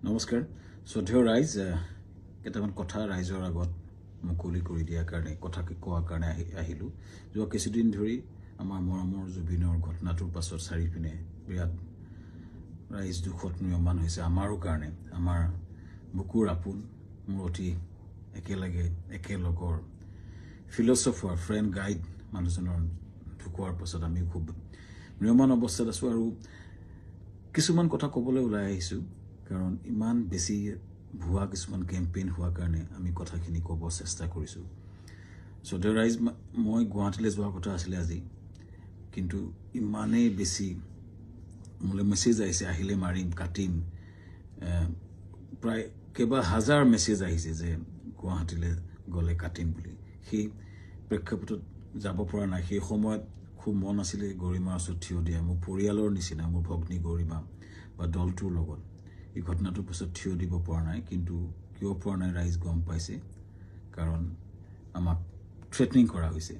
নমস্কাৰ শ্ৰদ্ধেয় ৰাইজ কেইটামান কথা ৰাইজৰ আগত মুকলি কৰি দিয়াৰ কাৰণে কথা কোৱাৰ কাৰণে আহিলোঁ যোৱা কিছুদিন ধৰি আমাৰ মৰমৰ জুবিনৰ ঘটনাটোৰ পাছত চাৰিপিনে বিৰাট ৰাইজ দুখত নিয়মান হৈছে আমাৰো কাৰণে আমাৰ বুকুৰ আপোন মোৰ অতি একেলগৰ ফিলচফাৰ ফ্ৰেণ্ড গাইড মানুহজনৰ ঢুকোৱাৰ পাছত আমি খুব নিয়মান অৱস্থাত আছোঁ আৰু কিছুমান কথা ক'বলৈ ওলাই আহিছোঁ কাৰণ ইমান বেছি ভুৱা কিছুমান কেম্পেইন হোৱাৰ কাৰণে আমি কথাখিনি ক'ব চেষ্টা কৰিছোঁ শ্ৰদ্ধেয় ৰাইজ মই গুৱাহাটীলৈ যোৱাৰ কথা আছিলে আজি কিন্তু ইমানেই বেছি মোলৈ মেছেজ আহিছে আহিলে মাৰিম কাটিম প্ৰায় কেইবা হাজাৰ মেছেজ আহিছে যে গুৱাহাটীলৈ গ'লে কাটিম বুলি সেই প্ৰেক্ষাপটত যাব পৰা নাই সেই সময়ত খুব মন আছিলে গৰিমাৰ ওচৰত থিয় দিয়া মোৰ পৰিয়ালৰ নিচিনা মোৰ ভগ্নী গৰিমা বা দলটোৰ লগত এই ঘটনাটোৰ পিছত থিয় দিব পৰা নাই কিন্তু কিয় পৰা নাই ৰাইজ গম পাইছে কাৰণ আমাক থ্ৰেটনিং কৰা হৈছে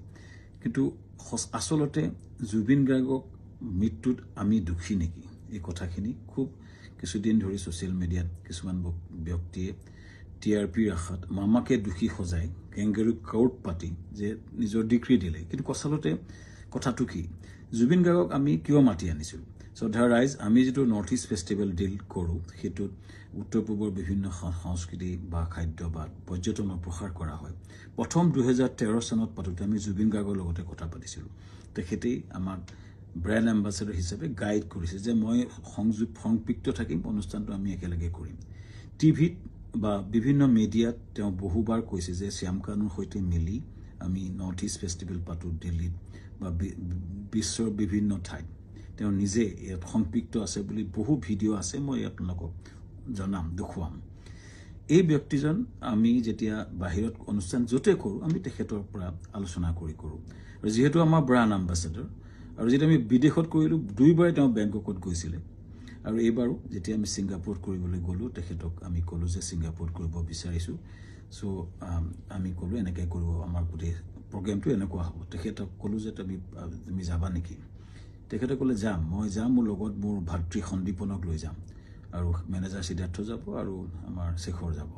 কিন্তু আচলতে জুবিন গাৰ্গক মৃত্যুত আমি দুখী নেকি এই কথাখিনি খুব কিছুদিন ধৰি ছ'চিয়েল মিডিয়াত কিছুমান ব্যক্তিয়ে টিআৰপিৰ আশাত মামাকে দুখী সজাই কেংগেৰু কাউট পাতি যে নিজৰ ডিগ্ৰী দিলে কিন্তু আচলতে কথাটো কি জুবিন গাৰ্গক আমি কিয় মাতি আনিছিলোঁ শ্ৰদ্ধা ৰাইজ আমি যিটো নৰ্থ ইষ্ট ফেষ্টিভেল ডিল কৰোঁ সেইটোত উত্তৰ পূবৰ বিভিন্ন সংস্কৃতি বা খাদ্য বা পৰ্যটনৰ প্ৰসাৰ কৰা হয় প্ৰথম 2013 চনত পাতোঁতে আমি জুবিন গাৰ্গৰ লগতে কথা পাতিছিলোঁ তেখেতেই আমাক ব্ৰেণ্ড এম্বাছেডৰ হিচাপে গাইড কৰিছে যে মই সংপৃক্ত থাকিম অনুষ্ঠানটো আমি একেলগে কৰিম টিভিত বা বিভিন্ন মিডিয়াত তেওঁ বহুবাৰ কৈছে যে শ্যামকানুৰ সৈতে মিলি আমি নৰ্থ ইষ্ট ফেষ্টিভেল পাতোঁ দিল্লীত বা বিশ্বৰ বিভিন্ন ঠাইত তেওঁ নিজে ইয়াত সংপৃক্ত আছে বুলি বহু ভিডিঅ' আছে মই আপোনালোকক জনাম দেখুৱাম এই ব্যক্তিজন আমি যেতিয়া বাহিৰত অনুষ্ঠান য'তে কৰোঁ আমি তেখেতৰ পৰা আলোচনা কৰোঁ আৰু যিহেতু আমাৰ ব্ৰাণ্ড এম্বাছেডৰ আৰু যেতিয়া আমি বিদেশত কৰিলোঁ দুইবাৰে তেওঁ বেংককত গৈছিলে আৰু এইবাৰো যেতিয়া আমি ছিংগাপুৰত কৰিবলৈ গ'লোঁ তেখেতক আমি ক'লোঁ যে ছিংগাপুৰত কৰিব বিচাৰিছোঁ চ' আমি ক'লোঁ এনেকৈ কৰিব আমাৰ গোটেই প্ৰগ্ৰেমটো এনেকুৱা হ'ব তেখেতক ক'লোঁ যে তুমি যাবা নেকি তেখেতে ক'লে যাম মই যাম মোৰ লগত মোৰ ভাতৃ সন্দীপনক লৈ যাম আৰু মেনেজাৰ সিদ্ধাৰ্থ যাব আৰু আমাৰ শেখৰ যাব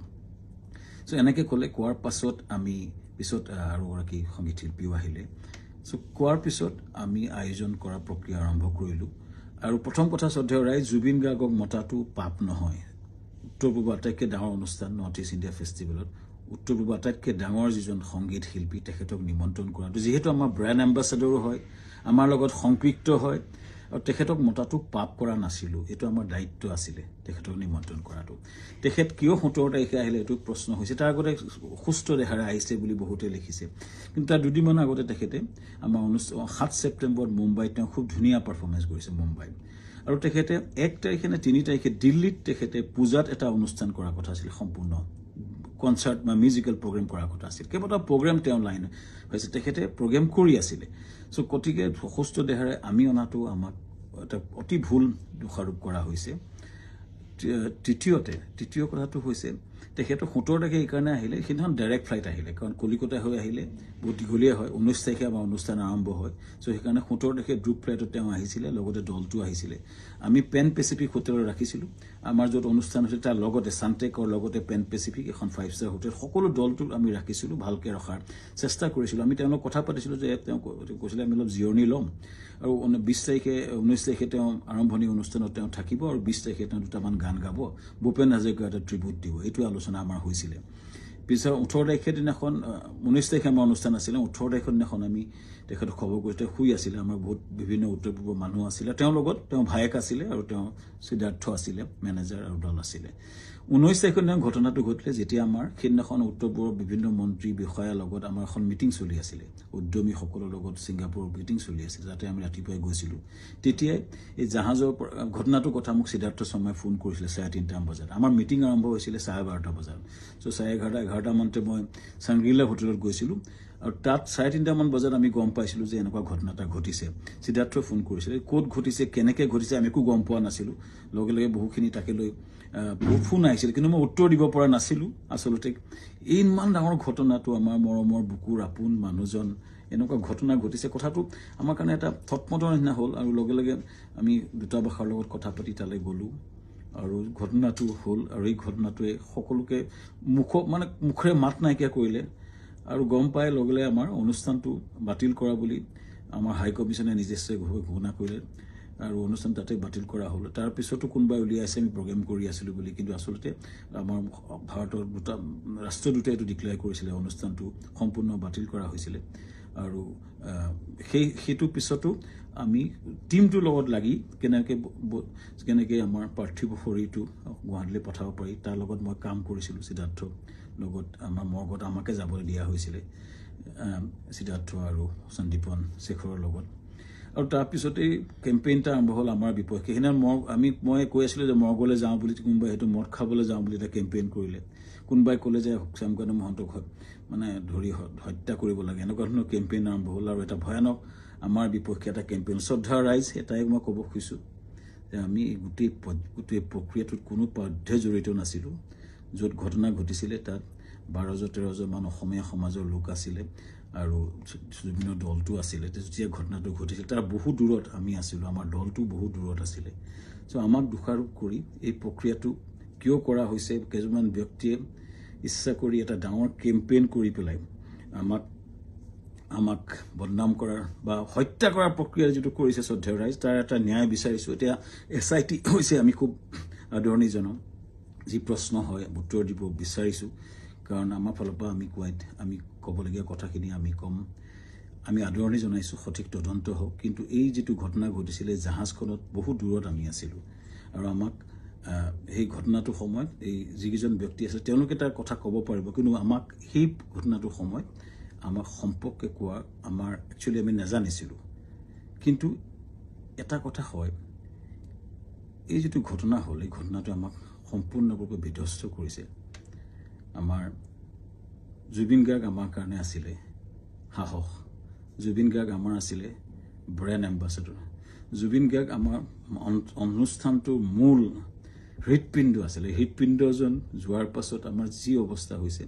চ' এনেকৈ ক'লে কোৱাৰ পাছত আমি পিছত আৰু এগৰাকী সংগীত শিল্পীও আহিলে চ' কোৱাৰ পিছত আমি আয়োজন কৰা প্ৰক্ৰিয়া আৰম্ভ কৰিলোঁ আৰু প্ৰথম কথা শ্ৰদ্ধেয় ৰাইজ জুবিন গাৰ্গক মতাটো পাপ নহয় উত্তৰ পূৰ্ব আটাইতকৈ ডাঙৰ অনুষ্ঠান নৰ্থ ইষ্ট ইণ্ডিয়া ফেষ্টিভেলত উত্তৰ পূৰ্ব আটাইতকৈ ডাঙৰ যিজন সংগীত শিল্পী তেখেতক নিমন্ত্ৰণ কৰাটো যিহেতু আমাৰ ব্ৰেণ্ড এম্বাছেডৰো হয় আমাৰ লগত সংপৃক্ত হয় আৰু তেখেতক মতাটো পাপ কৰা নাছিলোঁ এইটো আমাৰ দায়িত্ব আছিলে তেখেতক নিমন্ত্ৰণ কৰাটো তেখেত কিয় 17 তাৰিখে আহিলে এইটো প্ৰশ্ন হৈছে তাৰ আগতে সুস্থ দেহাৰে আহিছে বুলি বহুতে লিখিছে কিন্তু তাৰ দুদিনমান আগতে তেখেতে আমাৰ 7 ছেপ্টেম্বৰত মুম্বাইত তেওঁ খুব ধুনীয়া পাৰফৰ্মেঞ্চ কৰিছে মুম্বাইত আৰু তেখেতে 1 তাৰিখে নে 3 তাৰিখে দিল্লীত তেখেতে পূজাত এটা অনুষ্ঠান কৰাৰ কথা আছিল সম্পূৰ্ণ কনচাৰ্ট বা মিউজিকেল প্ৰগ্ৰেম কৰাৰ কথা আছিল কেইবাটাও প্ৰগ্ৰেম তেওঁ লাইন হৈছে তেখেতে প্ৰগ্ৰেম কৰি আছিলে চ' গতিকে সুস্থ দেহাৰে আমি অনাটো আমাক এটা অতি ভুল দোষাৰোপ কৰা হৈছে তৃতীয় কথাটো হৈছে তেখেতৰ 17 তাৰিখে এইকাৰণে আহিলে সেইদিনাখন ডাইৰেক্ট ফ্লাইট আহিলে কাৰণ কলিকতা হৈ আহিলে বহুত দীঘলীয়া হয় 19 তাৰিখে আমাৰ অনুষ্ঠান আৰম্ভ হয় চ' সেইকাৰণে 17 তাৰিখে গ্ৰুপ ফ্লাইটত তেওঁ আহিছিলে লগতে দলটো আহিছিলে আমি পেন পেচিফিক হোটেলত ৰাখিছিলোঁ আমাৰ য'ত অনুষ্ঠান হৈছিল তাৰ লগতে সানটেকৰ লগতে পেন পেচিফিক এখন 5-star হোটেল সকলো দলটো আমি ৰাখিছিলোঁ ভালকৈ ৰখাৰ চেষ্টা কৰিছিলোঁ আমি তেওঁলোকক কথা পাতিছিলোঁ যে তেওঁ কৈছিলে আমি অলপ জিৰণি ল'ম আৰু 19 তাৰিখে তেওঁ আৰম্ভণি অনুষ্ঠানত তেওঁ থাকিব আৰু 20 তাৰিখে তেওঁ দুটামান গান গাব ভূপেন হাজৰিকা এটা ট্ৰিবিউট দিব এইটো আলোচনা আমাৰ হৈছিলে পিছত 18 তাৰিখে দিনাখন 19 তাৰিখে আমাৰ অনুষ্ঠান আছিলে 18 তাৰিখৰ দিনাখন আমি তেখেতক খবৰ কৰি তেওঁ শুই আছিলে আমাৰ বহুত বিভিন্ন উত্তৰ পূৰ্বৰ মানুহ আছিলে তেওঁৰ লগত তেওঁ ভায়েক আছিলে আৰু তেওঁ সিদ্ধাৰ্থ আছিলে মেনেজাৰ আৰু দল আছিলে 19 তাৰিখৰ দিনা ঘটনাটো ঘটিলে যেতিয়া আমাৰ সেইদিনাখন উত্তৰ পূৰ্বৰ বিভিন্ন মন্ত্ৰী বিষয়াৰ লগত আমাৰ এখন মিটিং চলি আছিলে উদ্যমীসকলৰ লগত ছিংগাপুৰৰ মিটিং চলি আছিলে যাতে আমি ৰাতিপুৱাই গৈছিলোঁ তেতিয়াই এই জাহাজৰ ঘটনাটোৰ কথা মোক সিদ্ধাৰ্থ শৰ্মাই ফোন কৰিছিলে 3:30 বজাত আমাৰ মিটিং আৰম্ভ হৈছিলে 12:30 বজাত চ' 11:30 মানতে মই চাংগ্ৰিলা হোটেলত গৈছিলোঁ আৰু তাত 3:30 বজাত আমি গম পাইছিলোঁ যে এনেকুৱা ঘটনা এটা ঘটিছে সিদ্ধাৰ্থই ফোন কৰিছিলে ক'ত ঘটিছে কেনেকৈ ঘটিছে আমি একো গম পোৱা নাছিলোঁ লগে লগে বহুখিনি তাকে লৈ বহুত ফোন আহিছিল কিন্তু মই উত্তৰ দিব পৰা নাছিলোঁ আচলতে ইমান ডাঙৰ ঘটনাটো আমাৰ মৰমৰ বুকুৰ আপোন মানুহজন এনেকুৱা ঘটনা ঘটিছে কথাটো আমাৰ কাৰণে এটা থটমটৰ নিচিনা হ'ল আৰু লগে লগে আমি দুটাবাসৰ লগত কথা পাতি তালৈ গ'লোঁ আৰু ঘটনাটো হ'ল আৰু এই ঘটনাটোৱে সকলোকে মুখৰে মাত নাইকিয়া কৰিলে আৰু গম পাই লগে আমাৰ অনুষ্ঠানটো বাতিল কৰা বুলি আমাৰ হাই কমিছনে নিজস্বভাৱে ঘোষণা কৰিলে আৰু অনুষ্ঠান তাতে বাতিল কৰা হ'ল তাৰ পিছতো কোনোবাই উলিয়াইছে আমি প্ৰগ্ৰেম কৰি আছিলোঁ বুলি কিন্তু আচলতে আমাৰ ভাৰতৰ ৰাষ্ট্ৰদূতে এইটো ডিক্লেয়াৰ কৰিছিলে অনুষ্ঠানটো সম্পূৰ্ণ বাতিল কৰা হৈছিলে আৰু সেইটো পিছতো আমি টিমটোৰ লগত লাগি কেনেকৈ আমাৰ পাৰ্থিৱ শৰীৰটো গুৱাহাটীলৈ পঠাব পাৰি তাৰ লগত মই কাম কৰিছিলোঁ সিদ্ধাৰ্থৰ লগত আমাৰ মৰ্গত আমাকে যাবলৈ দিয়া হৈছিলে সিদ্ধাৰ্থ আৰু সন্দীপন শেখৰৰ লগত আৰু তাৰপিছতে কেম্পেইনটা আৰম্ভ হ'ল আমাৰ বিপক্ষে সেইদিনা মই কৈ আছিলোঁ যে মৰ্গলৈ যাওঁ বুলি কোনোবাই সেইটো মদ খাবলৈ যাওঁ বুলি এটা কেম্পেইন কৰিলে কোনোবাই ক'লে যে শ্যামকান্ত মহন্তক মানে ধৰি হত্যা কৰিব লাগে এনেকুৱা ধৰণৰ কেম্পেইন আৰম্ভ হ'ল আৰু এটা ভয়ানক আমাৰ বিপক্ষে এটা কেম্পেইন শ্ৰদ্ধা ৰাইজ এটাই মই ক'ব খুজিছোঁ যে আমি গোটেই প্ৰক্ৰিয়াটোত কোনো পধ্যে জড়িত নাছিলোঁ য'ত ঘটনা ঘটিছিলে তাত 12-13জন মান অসমীয়া সমাজৰ লোক আছিলে আৰু বিভিন্ন দলটো আছিলে যেতিয়া ঘটনাটো ঘটিছিল তাৰ বহু দূৰত আমি আছিলোঁ আমাৰ দলটো বহু দূৰত আছিলে চ' আমাক দোষাৰোপ কৰি এই প্ৰক্ৰিয়াটো কিয় কৰা হৈছে কেইজনমান ব্যক্তিয়ে ইচ্ছা কৰি এটা ডাঙৰ কেম্পেইন কৰি পেলাই আমাক বদনাম কৰাৰ বা হত্যা কৰাৰ প্ৰক্ৰিয়া যিটো কৰিছে শ্ৰদ্ধেয় ৰাইজ তাৰ এটা ন্যায় বিচাৰিছোঁ এতিয়া SIT হৈছে আমি খুব আদৰণি জনাওঁ যি প্ৰশ্ন হয় উত্তৰ দিব বিচাৰিছোঁ কাৰণ আমাৰ ফালৰ পৰা আমি ক'বলগীয়া কথাখিনি আমি ক'ম আমি আদৰণি জনাইছোঁ সঠিক তদন্ত হওক কিন্তু এই যিটো ঘটনা ঘটিছিলে জাহাজখনত বহু দূৰত আমি আছিলোঁ আৰু আমাক সেই ঘটনাটোৰ সময়ত এই যিকেইজন ব্যক্তি আছে তেওঁলোকে তাৰ কথা ক'ব পাৰিব কিন্তু আমাক সেই ঘটনাটোৰ সময়ত আমাক সম্পৰ্কে কোৱা আমাৰ একচুৱেলি আমি নাজানিছিলোঁ কিন্তু এটা কথা হয় এই যিটো ঘটনা হ'ল এই ঘটনাটো আমাক সম্পূৰ্ণৰূপে বিধ্বস্ত কৰিছে আমাৰ জুবিন গাৰ্গ আমাৰ কাৰণে আছিলে সাহস জুবিন গাৰ্গ আমাৰ আছিলে ব্ৰেণ্ড এম্বাছাডৰ জুবিন গাৰ্গ আমাৰ অনুষ্ঠানটোৰ মূল হৃদপিণ্ড আছিলে হৃদপিণ্ডজন যোৱাৰ পাছত আমাৰ যি অৱস্থা হৈছে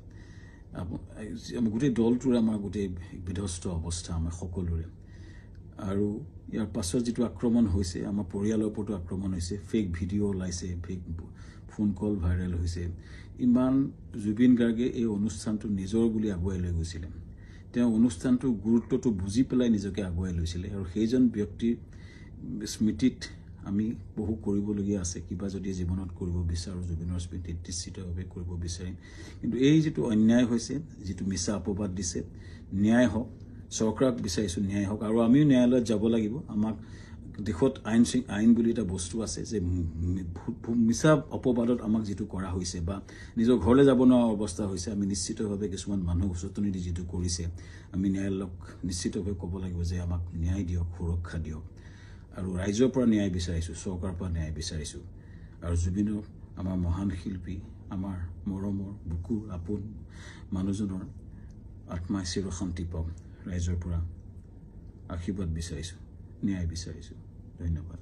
গোটেই দলটোৰ আমাৰ গোটেই বিধ্বস্ত অৱস্থা আমাৰ সকলোৰে আৰু ইয়াৰ পাছত যিটো আক্ৰমণ হৈছে আমাৰ পৰিয়ালৰ ওপৰতো আক্ৰমণ হৈছে ফেক ভিডিঅ' ওলাইছে ফেক ফোন কল ভাইৰেল হৈছে ইমান জুবিন গাৰ্গে এই অনুষ্ঠানটো নিজৰ বুলি আগুৱাই লৈ গৈছিলে তেওঁ অনুষ্ঠানটোৰ গুৰুত্বটো বুজি পেলাই নিজকে আগুৱাই লৈছিলে আৰু সেইজন ব্যক্তিৰ স্মৃতিত আমি বহু কৰিবলগীয়া আছে কিবা যদি জীৱনত কৰিব বিচাৰোঁ জুবিনৰ স্মৃতিত নিশ্চিতভাৱে কৰিব বিচাৰিম কিন্তু এই যিটো অন্যায় হৈছে যিটো মিছা অপবাদ দিছে ন্যায় হওক চৰকাৰক বিচাৰিছোঁ ন্যায় হওক আৰু আমিও ন্যায়ালয়ত যাব লাগিব আমাক দেশত আইন বুলি এটা বস্তু আছে যে মিছা অপবাদত আমাক যিটো কৰা হৈছে বা নিজৰ ঘৰলৈ যাব নোৱাৰা অৱস্থা হৈছে আমি নিশ্চিতভাৱে কিছুমান মানুহ উচতনি দি যিটো কৰিছে আমি ন্যায়ালয়ক নিশ্চিতভাৱে ক'ব লাগিব যে আমাক ন্যায় দিয়ক সুৰক্ষা দিয়ক আৰু ৰাইজৰ পৰা ন্যায় বিচাৰিছোঁ চৰকাৰৰ পৰা ন্যায় বিচাৰিছোঁ আৰু জুবিনৰ আমাৰ মহান শিল্পী আমাৰ মৰমৰ বুকুৰ আপোন মানুহজনৰ আত্মাই চিৰশান্তি পাওক ৰাইজৰ পৰা আশীৰ্বাদ বিচাৰিছোঁ ন্যায় বিচাৰিছোঁ ধন্যবাদ